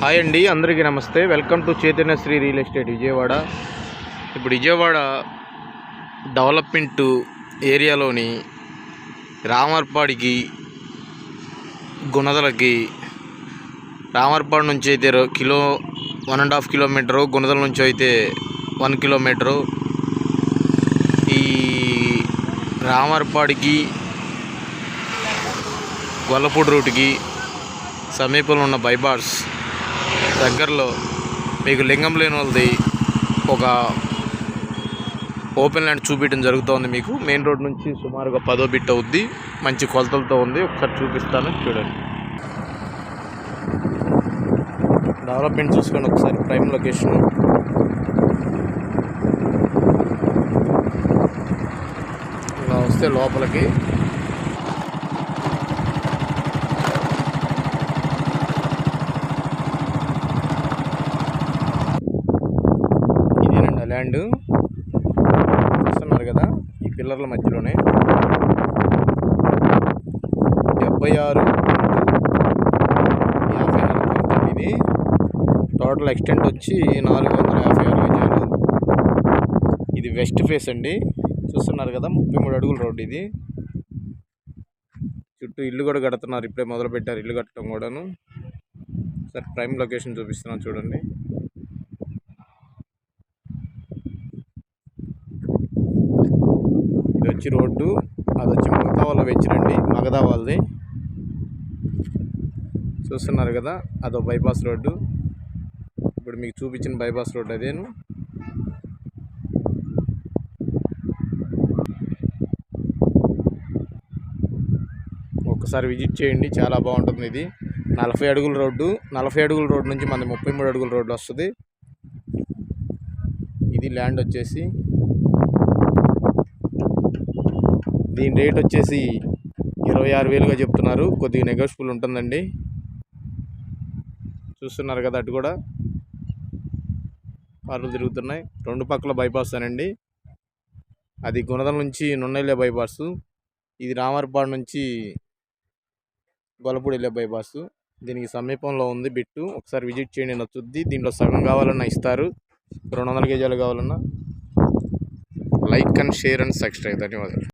Hi అండి, అందరికీ నమస్తే. Welcome to Chaitanya Sri real estate Vijayawada. ఇప్పుడు విజయవాడ డెవలప్మెంట్ ఏరియాలోని రామర్పాడికి గుణదలకి రామర్పాడు నుంచి అయితే 1.5 కిలోమీటరు, గుణదల నుంచి అయితే 1 కిలోమీటరు. ఈ రామర్పాడికి గొల్లపూడి రూట్కి సమీపంలో ఉన్న బైపాస్ దగ్గరలో మీకు లింగం లేని వాళ్ళది ఒక ఓపెన్ ల్యాండ్ చూపించడం జరుగుతుంది. మీకు మెయిన్ రోడ్ నుంచి సుమారుగా 10 బిట్ అవుద్ది. మంచి కొలతలతో ఉంది. ఒకసారి చూపిస్తాను, చూడండి. డెవలప్మెంట్ చూసుకోండి ఒకసారి. ప్రైమ్ లొకేషన్ ఇలా వస్తే లోపలికి ల్యాండ్ చూస్తున్నారు కదా, ఈ పిల్లర్ల మధ్యలోనే 76 ఇది టోటల్ ఎక్స్టెంట్ వచ్చి 456 గజాలు. ఇది వెస్ట్ ఫేస్ అండి. చూస్తున్నారు కదా, 33 అడుగుల రోడ్డు. ఇది చుట్టూ ఇల్లు కూడా కడుతున్నారు. ఇప్పుడే మొదలు పెట్టారు ఇల్లు కట్టడం కూడాను. సార్ ప్రైమ్ లొకేషన్ చూపిస్తున్నాను, చూడండి. ఇది వచ్చి రోడ్డు, అది వచ్చి మగతా వాళ్ళ వెచ్చిరండి, మగధా వాళ్ళది. చూస్తున్నారు కదా, అదో బైపాస్ రోడ్డు. ఇప్పుడు మీకు చూపించిన బైపాస్ రోడ్డు అదేను. ఒకసారి విజిట్ చేయండి, చాలా బాగుంటుంది. ఇది 40 అడుగుల రోడ్డు. 40 అడుగుల రోడ్డు నుంచి మనది 33 అడుగుల రోడ్డు వస్తుంది. ఇది ల్యాండ్ వచ్చేసి దీని రేట్ వచ్చేసి 26,000గా చెప్తున్నారు. కొద్దిగా నెగోషియబుల్ ఉంటుందండి. చూస్తున్నారు కదా, అటు కూడా కార్లు తిరుగుతున్నాయి. రెండు పక్కల బైపాస్ అనండి. అది గుణదల నుంచి నున్నెళ్ళే బైపాసు, ఇది రామర్పాడు నుంచి గొల్లపూడి వెళ్ళే బైపాసు. దీనికి సమీపంలో ఉంది బిట్టు. ఒకసారి విజిట్ చేయండి, నచ్చుద్ది. దీంట్లో సగం కావాలన్నా ఇస్తారు, 200 గజాలు కావాలన్నా. Like and share and subscribe. ధన్యవాదాలు.